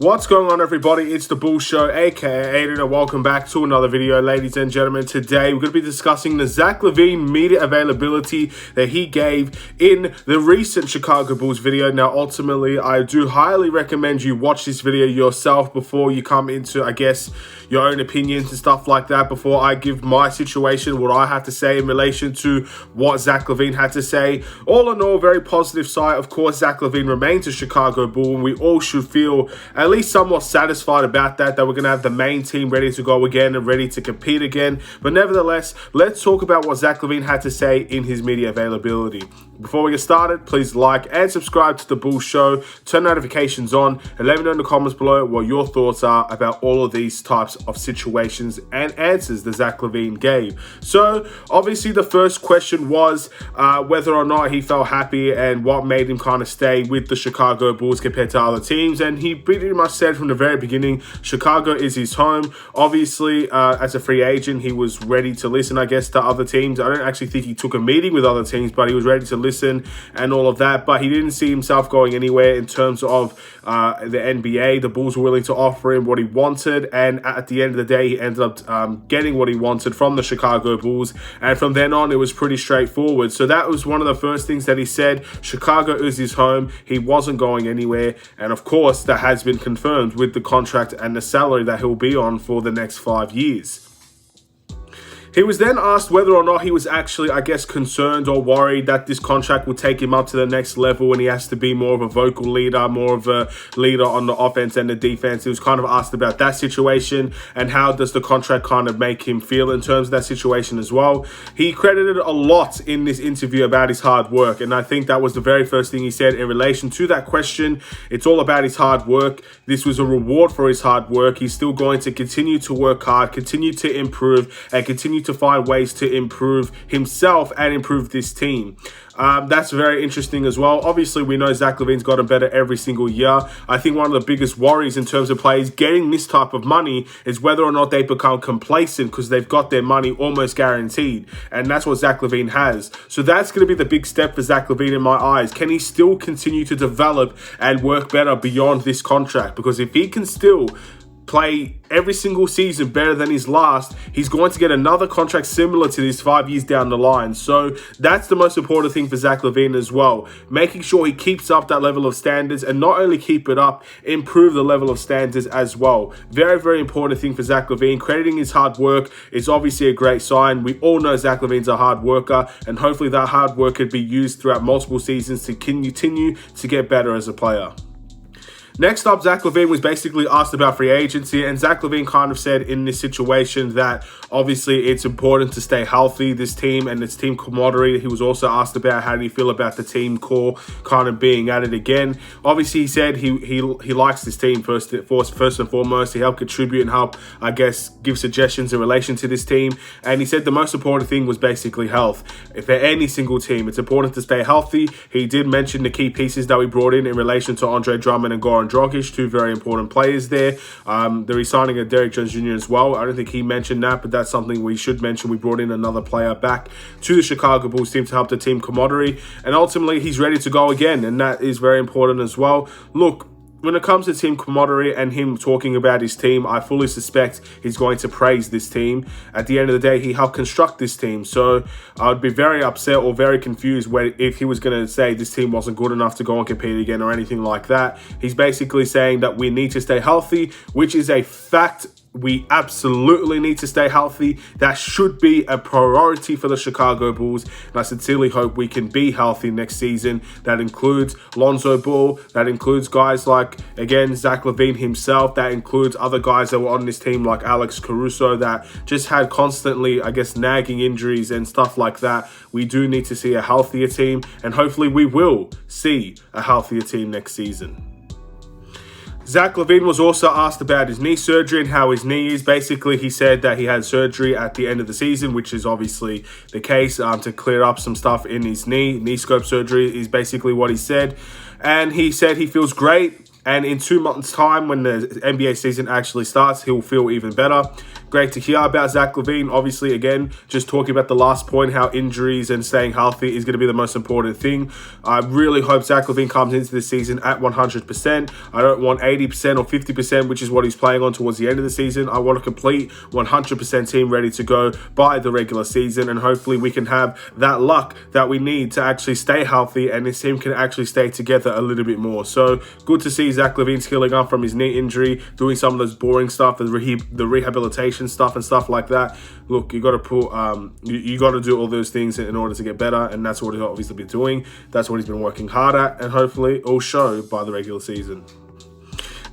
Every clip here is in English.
What's going on, everybody? It's the Bull Show, aka Aidan, and welcome back to another video, ladies and gentlemen. Today we're going to be discussing the Zach LaVine media availability that he gave in the recent Chicago Bulls video. Now, ultimately, I do highly recommend you watch this video yourself before you come into, I guess, your own opinions and stuff like that. Before I give my situation, what I have to say in relation to what Zach LaVine had to say. All in all, very positive side. Of course, Zach LaVine remains a Chicago Bull, and we all should feel at least somewhat satisfied about that we're going to have the main team ready to go again and ready to compete again. But nevertheless, let's talk about what Zach LaVine had to say in his media availability. Before we get started, please like and subscribe to the Bull Show, turn notifications on, and let me know in the comments below what your thoughts are about all of these types of situations and answers that Zach LaVine gave. So, obviously, the first question was whether or not he felt happy and what made him kind of stay with the Chicago Bulls compared to other teams. And he pretty much said from the very beginning, Chicago is his home. Obviously, as a free agent, he was ready to listen, I guess, to other teams. I don't actually think he took a meeting with other teams, but he was ready to listen and all of that. But he didn't see himself going anywhere in terms of the NBA. The Bulls were willing to offer him what he wanted, and at the end of the day, he ended up getting what he wanted from the Chicago Bulls. And from then on, it was pretty straightforward. So that was one of the first things that he said. Chicago is his home. He wasn't going anywhere. And of course, that has been confirmed with the contract and the salary that he'll be on for the next 5 years. He was then asked whether or not he was actually, I guess, concerned or worried that this contract would take him up to the next level and he has to be more of a vocal leader, more of a leader on the offense and the defense. He was kind of asked about that situation and how does the contract kind of make him feel in terms of that situation as well. He credited a lot in this interview about his hard work, and I think that was the very first thing he said in relation to that question. It's all about his hard work. This was a reward for his hard work. He's still going to continue to work hard, continue to improve, and continue to find ways to improve himself and improve this team. That's very interesting as well. Obviously, we know Zach LaVine's gotten better every single year. I think one of the biggest worries in terms of players getting this type of money is whether or not they become complacent because they've got their money almost guaranteed. And that's what Zach LaVine has. So that's going to be the big step for Zach LaVine in my eyes. Can he still continue to develop and work better beyond this contract? Because if he can still play every single season better than his last, he's going to get another contract similar to this 5 years down the line. So that's the most important thing for Zach LaVine as well. Making sure he keeps up that level of standards, and not only keep it up, improve the level of standards as well. Very, very important thing for Zach LaVine. Crediting his hard work is obviously a great sign. We all know Zach LaVine's a hard worker, and hopefully that hard work could be used throughout multiple seasons to continue to get better as a player. Next up, Zach LaVine was basically asked about free agency, and Zach LaVine kind of said in this situation that obviously it's important to stay healthy, this team and its team camaraderie. He was also asked about how do you feel about the team core kind of being at it again. Obviously, he said he likes this team first and foremost. He helped contribute and help, I guess, give suggestions in relation to this team. And he said the most important thing was basically health. If for any single team, it's important to stay healthy. He did mention the key pieces that we brought in relation to Andre Drummond and Goran Dragic, two very important players there. The re-signing of Derrick Jones Jr. as well. I don't think he mentioned that, but that's something we should mention. We brought in another player back to the Chicago Bulls team to help the team camaraderie, and ultimately he's ready to go again, and that is very important as well. Look, when it comes to team camaraderie and him talking about his team, I fully suspect he's going to praise this team. At the end of the day, he helped construct this team. So I would be very upset or very confused if he was going to say this team wasn't good enough to go and compete again or anything like that. He's basically saying that we need to stay healthy, which is a fact. We absolutely need to stay healthy. That should be a priority for the Chicago Bulls. And I sincerely hope we can be healthy next season. That includes Lonzo Ball. That includes guys like, again, Zach LaVine himself. That includes other guys that were on this team like Alex Caruso that just had constantly, I guess, nagging injuries and stuff like that. We do need to see a healthier team. And hopefully we will see a healthier team next season. Zach LaVine was also asked about his knee surgery and how his knee is. Basically, he said that he had surgery at the end of the season, which is obviously the case, to clear up some stuff in his knee. Knee scope surgery is basically what he said. And he said he feels great. And in 2 months' time, when the NBA season actually starts, he'll feel even better. great to hear about Zach LaVine. Obviously, again, just talking about the last point, how injuries and staying healthy is going to be the most important thing. I really hope Zach LaVine comes into this season at 100%. I don't want 80% or 50%, which is what he's playing on towards the end of the season. I want a complete 100% team ready to go by the regular season, and hopefully we can have that luck that we need to actually stay healthy and this team can actually stay together a little bit more. So good to see Zach LaVine's healing up from his knee injury, doing some of those boring stuff, the rehabilitation stuff and stuff like that. Look, you got to put, you got to do all those things in order to get better, and that's what he's obviously been doing. That's what he's been working hard at, and hopefully it'll show by the regular season.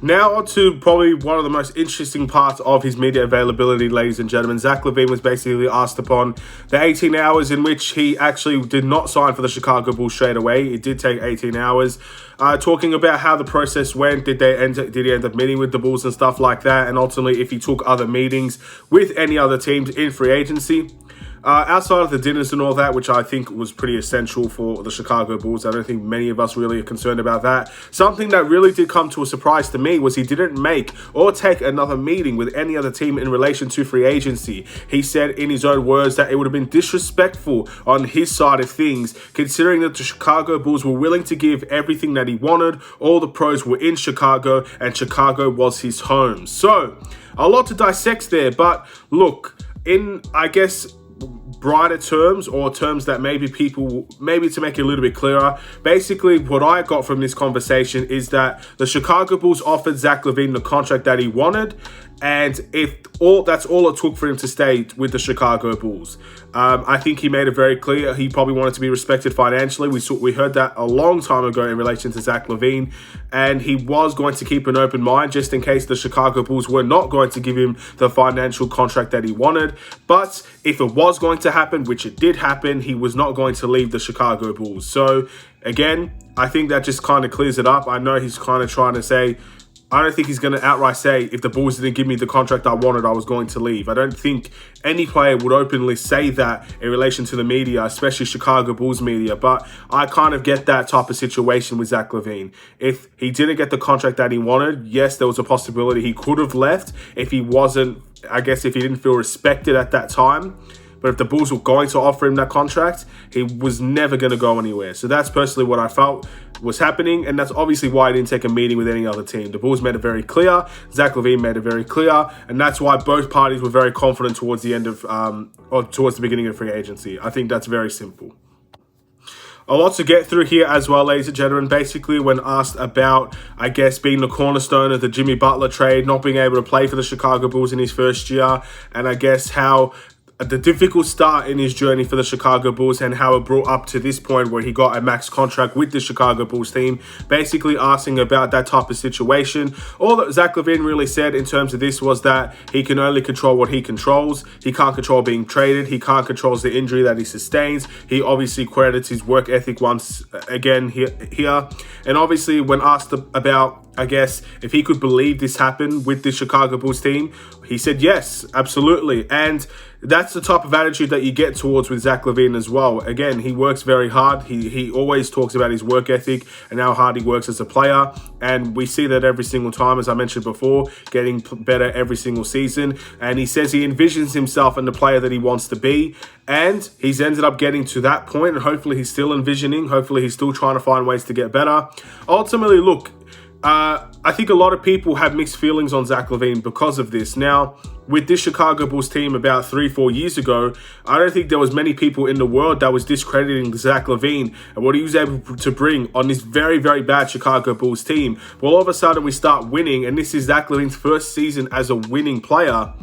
Now on to probably one of the most interesting parts of his media availability, ladies and gentlemen. Zach LaVine was basically asked upon the 18 hours in which he actually did not sign for the Chicago Bulls straight away. It did take 18 hours. Talking about how the process went. Did he end up meeting with the Bulls and stuff like that? And ultimately, if he took other meetings with any other teams in free agency. Outside of the dinners and all that, which I think was pretty essential for the Chicago Bulls, I don't think many of us really are concerned about that. Something that really did come to a surprise to me was he didn't make or take another meeting with any other team in relation to free agency. He said in his own words that it would have been disrespectful on his side of things, considering that the Chicago Bulls were willing to give everything that he wanted. All the pros were in Chicago, and Chicago was his home. So, a lot to dissect there, but look, in, I guess, brighter terms, or terms that maybe to make it a little bit clearer, basically what I got from this conversation is that the Chicago Bulls offered Zach LaVine the contract that he wanted, and that's all it took for him to stay with the Chicago Bulls. I think he made it very clear he probably wanted to be respected financially. We heard that a long time ago in relation to Zach LaVine, and he was going to keep an open mind just in case the Chicago Bulls were not going to give him the financial contract that he wanted. But if it was going to happen, which it did happen, he was not going to leave the Chicago Bulls. So again, I think that just kind of clears it up. I know he's kind of trying to say, I don't think he's going to outright say, if the Bulls didn't give me the contract I wanted, I was going to leave. I don't think any player would openly say that in relation to the media, especially Chicago Bulls media. But I kind of get that type of situation with Zach LaVine. If he didn't get the contract that he wanted, yes, there was a possibility he could have left if he didn't feel respected at that time. But if the Bulls were going to offer him that contract, he was never going to go anywhere. So that's personally what I felt was happening, and that's obviously why I didn't take a meeting with any other team. The Bulls made it very clear, Zach LaVine made it very clear, and that's why both parties were very confident towards the end of, or towards the beginning of free agency. I think that's very simple. A lot to get through here as well, ladies and gentlemen. Basically, when asked about, I guess, being the cornerstone of the Jimmy Butler trade, not being able to play for the Chicago Bulls in his first year, and I guess how the difficult start in his journey for the Chicago Bulls and how it brought up to this point where he got a max contract with the Chicago Bulls team, basically asking about that type of situation. All that Zach LaVine really said in terms of this was that he can only control what he controls. He can't control being traded. He can't control the injury that he sustains. He obviously credits his work ethic once again here. And obviously when asked about, I guess, if he could believe this happened with the Chicago Bulls team, he said yes, absolutely. And that's the type of attitude that you get towards with Zach LaVine as well. Again, he works very hard. He always talks about his work ethic and how hard he works as a player. And we see that every single time, as I mentioned before, getting better every single season. And he says he envisions himself in the player that he wants to be. And he's ended up getting to that point. And hopefully he's still envisioning. Hopefully he's still trying to find ways to get better. Ultimately, look, I think a lot of people have mixed feelings on Zach LaVine because of this. Now, with this Chicago Bulls team about 3-4 years ago, I don't think there was many people in the world that was discrediting Zach LaVine and what he was able to bring on this very, very bad Chicago Bulls team. Well, all of a sudden we start winning, and this is Zach LaVine's first season as a winning player.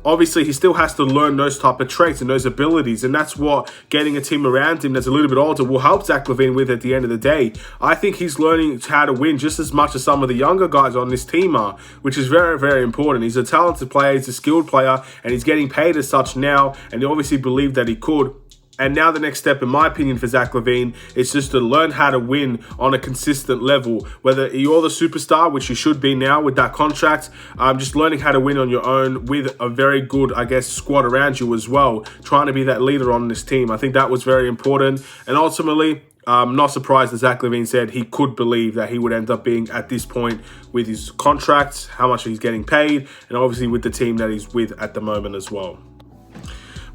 Obviously, he still has to learn those type of traits and those abilities, and that's what getting a team around him that's a little bit older will help Zach LaVine with at the end of the day. I think he's learning how to win just as much as some of the younger guys on this team are, which is very, very important. He's a talented player, he's a skilled player, and he's getting paid as such now, and he obviously believed that he could. And now the next step, in my opinion, for Zach LaVine is just to learn how to win on a consistent level. Whether you're the superstar, which you should be now with that contract, just learning how to win on your own with a very good, I guess, squad around you as well. Trying to be that leader on this team. I think that was very important. And ultimately, Not surprised that Zach LaVine said he could believe that he would end up being at this point with his contract, how much he's getting paid, and obviously with the team that he's with at the moment as well.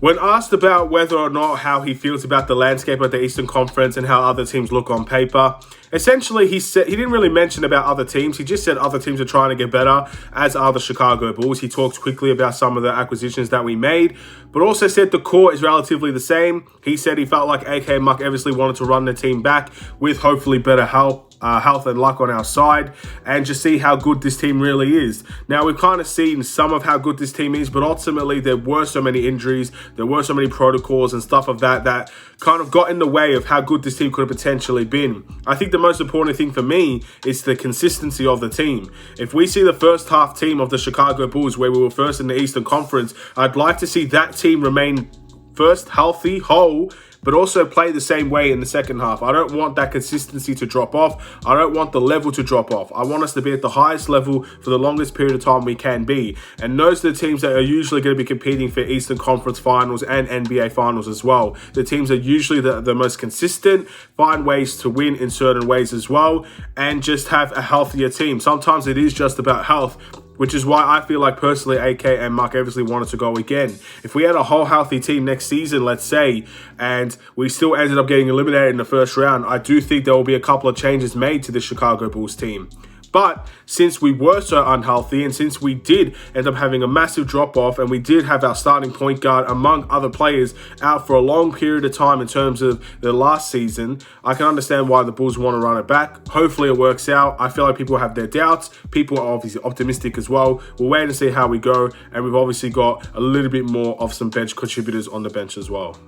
When asked about whether or not how he feels about the landscape of the Eastern Conference and how other teams look on paper, essentially he said he didn't really mention about other teams. He just said other teams are trying to get better, as are the Chicago Bulls. He talked quickly about some of the acquisitions that we made, but also said the core is relatively the same. He said he felt like AK and Mark Eversley wanted to run the team back with hopefully better health and luck on our side, and just see how good this team really is. Now, we've kind of seen some of how good this team is, but ultimately there were so many injuries, there were so many protocols and stuff of that kind of got in the way of how good this team could have potentially been. I think the most important thing for me is the consistency of the team. If we see the first half team of the Chicago Bulls where we were first in the Eastern Conference, I'd like to see that team remain first, healthy, whole, but also play the same way in the second half. I don't want that consistency to drop off. I don't want the level to drop off. I want us to be at the highest level for the longest period of time we can be. And those are the teams that are usually going to be competing for Eastern Conference Finals and NBA Finals as well. The teams are usually the most consistent, find ways to win in certain ways as well, and just have a healthier team. Sometimes it is just about health, which is why I feel like personally AK and Mark Eversley wanted to go again. If we had a whole healthy team next season, let's say, and we still ended up getting eliminated in the first round, I do think there will be a couple of changes made to the Chicago Bulls team. But since we were so unhealthy, and since we did end up having a massive drop-off, and we did have our starting point guard, among other players, out for a long period of time in terms of the last season, I can understand why the Bulls want to run it back. Hopefully it works out. I feel like people have their doubts. People are obviously optimistic as well. We'll wait and see how we go. And we've obviously got a little bit more of some bench contributors on the bench as well.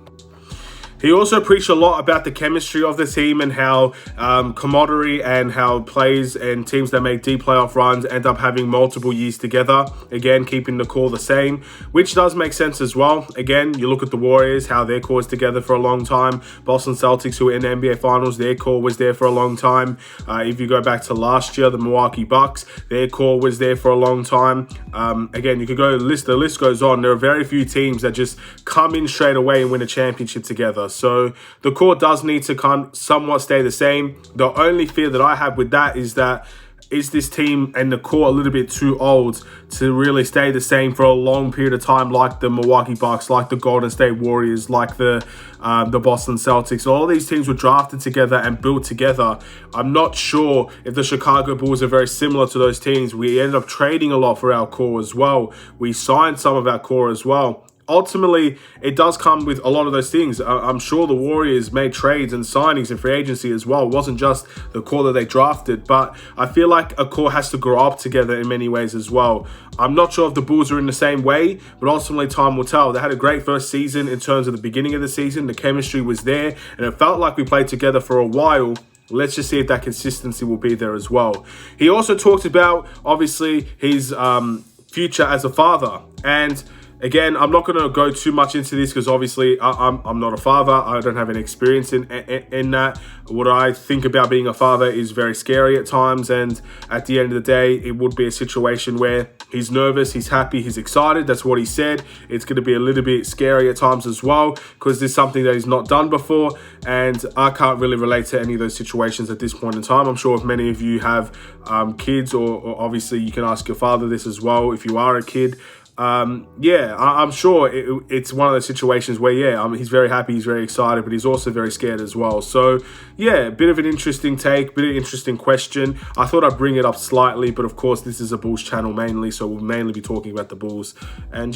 He also preached a lot about the chemistry of the team and how camaraderie and how players and teams that make deep playoff runs end up having multiple years together. Again, keeping the core the same, which does make sense as well. Again, you look at the Warriors, how their core is together for a long time. Boston Celtics, who were in the NBA Finals, their core was there for a long time. If you go back to last year, the Milwaukee Bucks, their core was there for a long time. Again, you could go, the list goes on. There are very few teams that just come in straight away and win a championship together. So the core does need to somewhat stay the same. The only fear that I have with that is this team and the core a little bit too old to really stay the same for a long period of time, like the Milwaukee Bucks, like the Golden State Warriors, like the Boston Celtics. All these teams were drafted together and built together. I'm not sure if the Chicago Bulls are very similar to those teams. We ended up trading a lot for our core as well. We signed some of our core as well. Ultimately, it does come with a lot of those things. I'm sure the Warriors made trades and signings in free agency as well. It wasn't just the core that they drafted, but I feel like a core has to grow up together in many ways as well. I'm not sure if the Bulls are in the same way, but ultimately time will tell. They had a great first season in terms of the beginning of the season. The chemistry was there, and it felt like we played together for a while. Let's just see if that consistency will be there as well. He also talked about, obviously, his future as a father. And again, I'm not going to go too much into this because obviously I'm not a father. I don't have any experience in that. What I think about being a father is very scary at times, and at the end of the day, it would be a situation where he's nervous, he's happy, he's excited. That's what he said. It's going to be a little bit scary at times as well because there's something that he's not done before, and I can't really relate to any of those situations at this point in time. I'm sure if many of you have kids, or obviously you can ask your father this as well if you are a kid. I'm sure it's one of those situations where, he's very happy, he's very excited, but he's also very scared as well. So, a bit of an interesting take, bit of an interesting question. I thought I'd bring it up slightly, but of course, this is a Bulls channel mainly, so we'll mainly be talking about the Bulls. And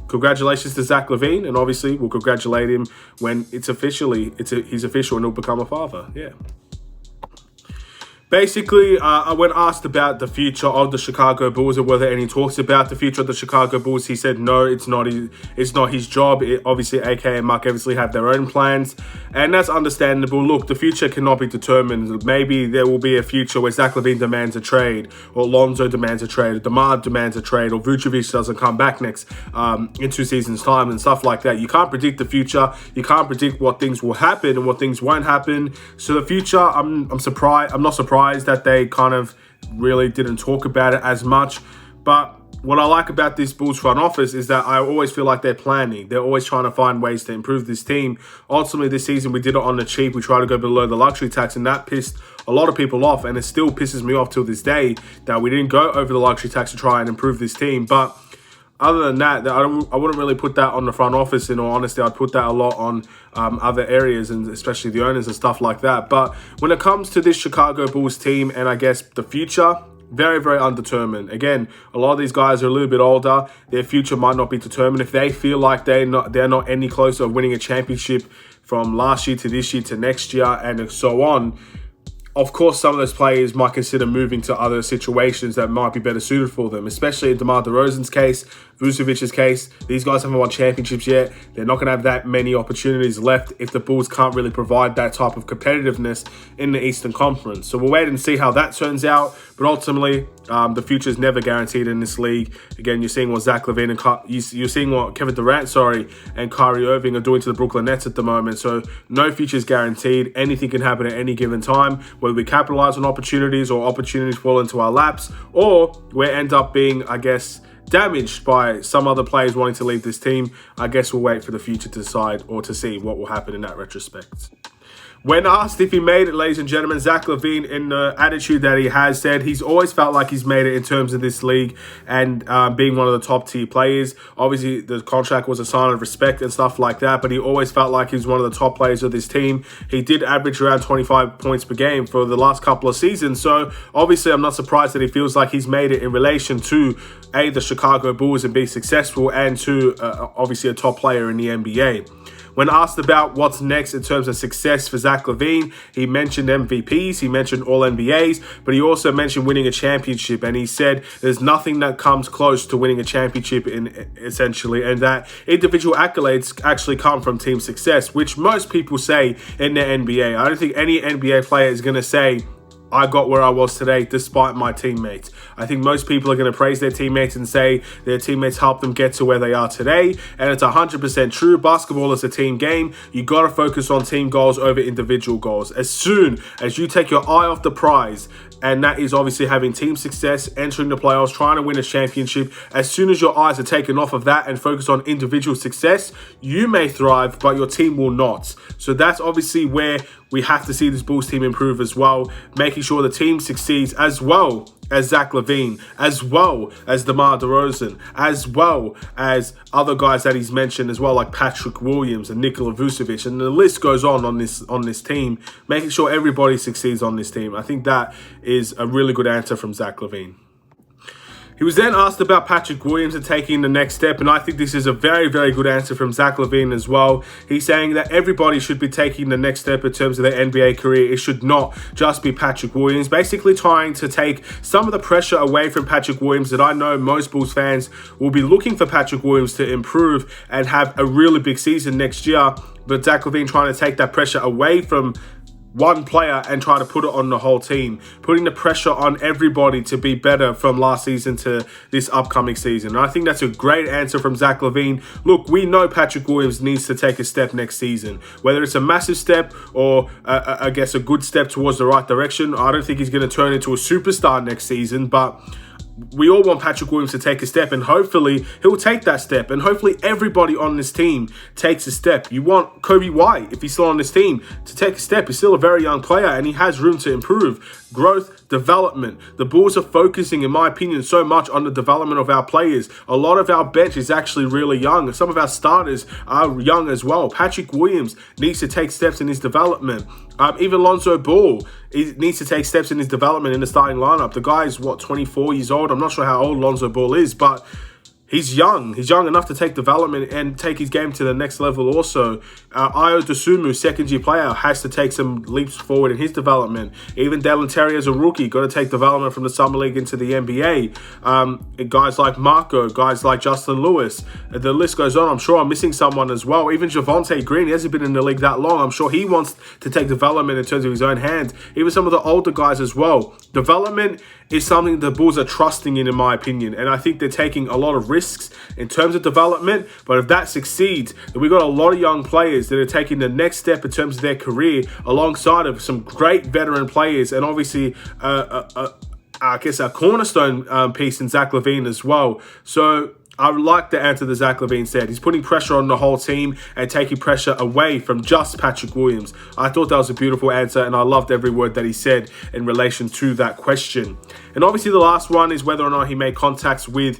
congratulations to Zach LaVine, and obviously, we'll congratulate him when he's official and he'll become a father. Basically, when asked about the future of the Chicago Bulls or whether any talks about the future of the Chicago Bulls, he said no, it's not his job. Obviously, AK and Mark Eversley have their own plans, and that's understandable. Look, the future cannot be determined. Maybe there will be a future where Zach LaVine demands a trade, or Lonzo demands a trade, or DeMar demands a trade, or Vucevic doesn't come back next in 2 seasons' time, and stuff like that. You can't predict the future. You can't predict what things will happen and what things won't happen. So the future, I'm not surprised that they kind of really didn't talk about it as much, but what I like about this Bulls front office is that I always feel like they're planning. They're always trying to find ways to improve this team. Ultimately, this season, we did it on the cheap. We tried to go below the luxury tax, and that pissed a lot of people off, and it still pisses me off till this day that we didn't go over the luxury tax to try and improve this team. But other than that, I wouldn't really put that on the front office. In all honesty, I'd put that a lot on other areas, and especially the owners and stuff like that. But when it comes to this Chicago Bulls team and I guess the future, very, very undetermined. Again, a lot of these guys are a little bit older. Their future might not be determined. If they feel like they're not any closer of winning a championship from last year to this year to next year and so on, of course, some of those players might consider moving to other situations that might be better suited for them, especially in DeMar DeRozan's case, Vucevic's case. These guys haven't won championships yet. They're not going to have that many opportunities left if the Bulls can't really provide that type of competitiveness in the Eastern Conference. So we'll wait and see how that turns out. But ultimately, the future is never guaranteed in this league. Again, you're seeing what Zach LaVine and you're seeing what Kevin Durant, and Kyrie Irving are doing to the Brooklyn Nets at the moment. So no future is guaranteed. Anything can happen at any given time, whether we capitalize on opportunities or opportunities fall into our laps, or we end up being, I guess, damaged by some other players wanting to leave this team. I guess we'll wait for the future to decide or to see what will happen in that retrospect. When asked if he made it, ladies and gentlemen, Zach LaVine, in the attitude that he has, said he's always felt like he's made it in terms of this league and being one of the top tier players. Obviously, the contract was a sign of respect and stuff like that, but he always felt like he was one of the top players of this team. He did average around 25 points per game for the last couple of seasons, so obviously I'm not surprised that he feels like he's made it in relation to the Chicago Bulls and being successful, and to obviously a top player in the NBA. When asked about what's next in terms of success for Zach LaVine, he mentioned MVPs, he mentioned All-NBAs, but he also mentioned winning a championship. And he said there's nothing that comes close to winning a championship essentially, and that individual accolades actually come from team success, which most people say in the NBA. I don't think any NBA player is going to say, I got where I was today despite my teammates. I think most people are going to praise their teammates and say their teammates helped them get to where they are today. And it's 100% true. Basketball is a team game. You got to focus on team goals over individual goals. As soon as you take your eye off the prize, and that is obviously having team success, entering the playoffs, trying to win a championship, as soon as your eyes are taken off of that and focus on individual success, you may thrive, but your team will not. So that's obviously where we have to see this Bulls team improve as well, making sure the team succeeds as well as Zach LaVine, as well as DeMar DeRozan, as well as other guys that he's mentioned as well, like Patrick Williams and Nikola Vucevic, and the list goes on this team, making sure everybody succeeds on this team. I think that is a really good answer from Zach LaVine. He was then asked about Patrick Williams and taking the next step, and I think this is a very, very good answer from Zach LaVine as well. He's saying that everybody should be taking the next step in terms of their NBA career. It should not just be Patrick Williams, basically trying to take some of the pressure away from Patrick Williams that I know most Bulls fans will be looking for Patrick Williams to improve and have a really big season next year. But Zach LaVine trying to take that pressure away from one player and try to put it on the whole team, putting the pressure on everybody to be better from last season to this upcoming season. And I think that's a great answer from Zach LaVine. Look, we know Patrick Williams needs to take a step next season, whether it's a massive step or I guess a good step towards the right direction. I don't think he's going to turn into a superstar next season, but we all want Patrick Williams to take a step, and hopefully he'll take that step, and hopefully everybody on this team takes a step. You want Kobe White, if he's still on this team, to take a step. He's still a very young player and he has room to improve. Growth, development. The Bulls are focusing, in my opinion, so much on the development of our players. A lot of our bench is actually really young. Some of our starters are young as well. Patrick Williams needs to take steps in his development. Even Lonzo Ball needs to take steps in his development in the starting lineup. The guy is, 24 years old? I'm not sure how old Lonzo Ball is, but he's young. He's young enough to take development and take his game to the next level also. Ayo Dosunmu, second-year player, has to take some leaps forward in his development. Even Dalen Terry as a rookie, got to take development from the Summer League into the NBA. Guys like Marco, guys like Justin Lewis. The list goes on. I'm sure I'm missing someone as well. Even Javonte Green, he hasn't been in the league that long. I'm sure he wants to take development in terms of his own hand. Even some of the older guys as well. Development is something the Bulls are trusting in my opinion. And I think they're taking a lot of risks in terms of development. But if that succeeds, then we've got a lot of young players that are taking the next step in terms of their career alongside of some great veteran players and obviously I guess, a cornerstone piece in Zach LaVine as well. So I like the answer that Zach LaVine said. He's putting pressure on the whole team and taking pressure away from just Patrick Williams. I thought that was a beautiful answer, and I loved every word that he said in relation to that question. And obviously the last one is whether or not he made contacts with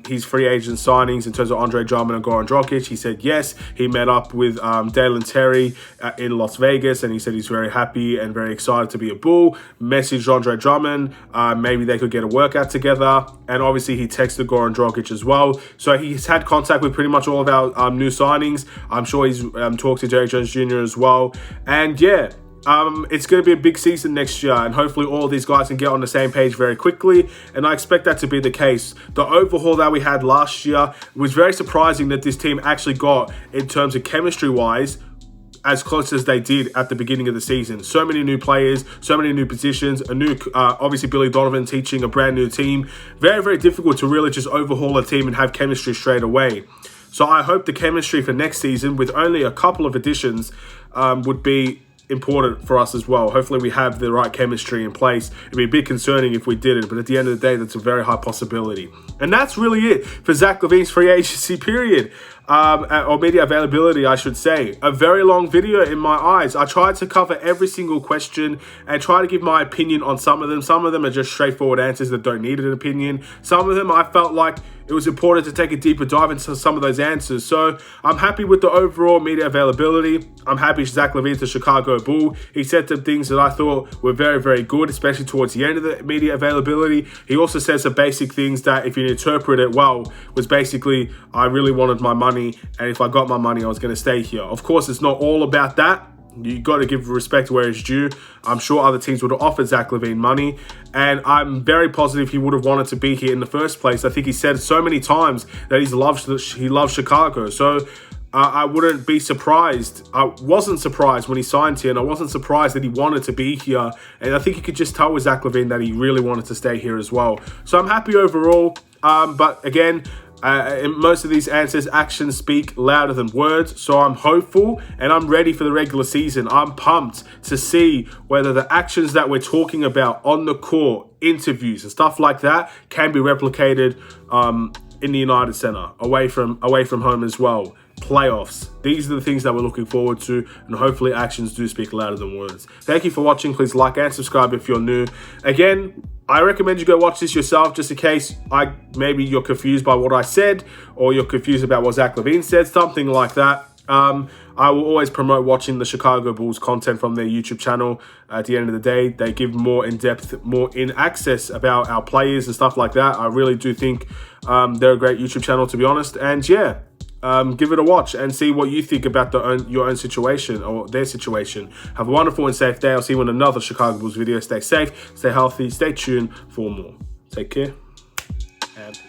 his free agent signings in terms of Andre Drummond and Goran Dragic. He said yes. He met up with Dalen Terry in Las Vegas, and he said he's very happy and very excited to be a Bull. Messaged Andre Drummond. Maybe they could get a workout together. And obviously he texted Goran Dragic as well. So he's had contact with pretty much all of our new signings. I'm sure he's talked to Derrick Jones Jr. as well. And yeah, it's going to be a big season next year, and hopefully all of these guys can get on the same page very quickly, and I expect that to be the case. The overhaul that we had last year was very surprising that this team actually got, in terms of chemistry-wise, as close as they did at the beginning of the season. So many new players, so many new positions, a new, obviously Billy Donovan teaching a brand new team. Very, very difficult to really just overhaul a team and have chemistry straight away. So I hope the chemistry for next season, with only a couple of additions, would be important for us as well. Hopefully we have the right chemistry in place. It'd be a bit concerning if we didn't, but at the end of the day, that's a very high possibility. And that's really it for Zach LaVine's free agency period. Or media availability, I should say. A very long video in my eyes. I tried to cover every single question and try to give my opinion on some of them. Some of them are just straightforward answers that don't need an opinion. Some of them I felt like it was important to take a deeper dive into some of those answers. So I'm happy with the overall media availability. I'm happy Zach LaVine's a Chicago Bull. He said some things that I thought were very, very good, especially towards the end of the media availability. He also said some basic things that, if you interpret it well, was basically, I really wanted my money, and if I got my money, I was going to stay here. Of course, it's not all about that. You got to give respect where it's due. I'm sure other teams would have offered Zach LaVine money, and I'm very positive he would have wanted to be here in the first place. I think he said so many times that he loves Chicago. So I wouldn't be surprised. I wasn't surprised when he signed here, and I wasn't surprised that he wanted to be here. And I think you could just tell with Zach LaVine that he really wanted to stay here as well. So I'm happy overall. But again, in most of these answers, actions speak louder than words. So I'm hopeful and I'm ready for the regular season. I'm pumped to see whether the actions that we're talking about on the court, interviews and stuff like that, can be replicated in the United Center, away from home as well. Playoffs. These are the things that we're looking forward to, and hopefully actions do speak louder than words. Thank you for watching. Please like and subscribe if you're new. Again, I recommend you go watch this yourself, just in case maybe you're confused by what I said, or you're confused about what Zach LaVine said, something like that. I will always promote watching the Chicago Bulls content from their YouTube channel. At the end of the day, they give more in-depth, more in-access about our players and stuff like that. I really do think they're a great YouTube channel, to be honest. And yeah, give it a watch and see what you think about your own situation or their situation. Have a wonderful and safe day. I'll see you in another Chicago Bulls video. Stay safe, stay healthy, stay tuned for more. Take care. And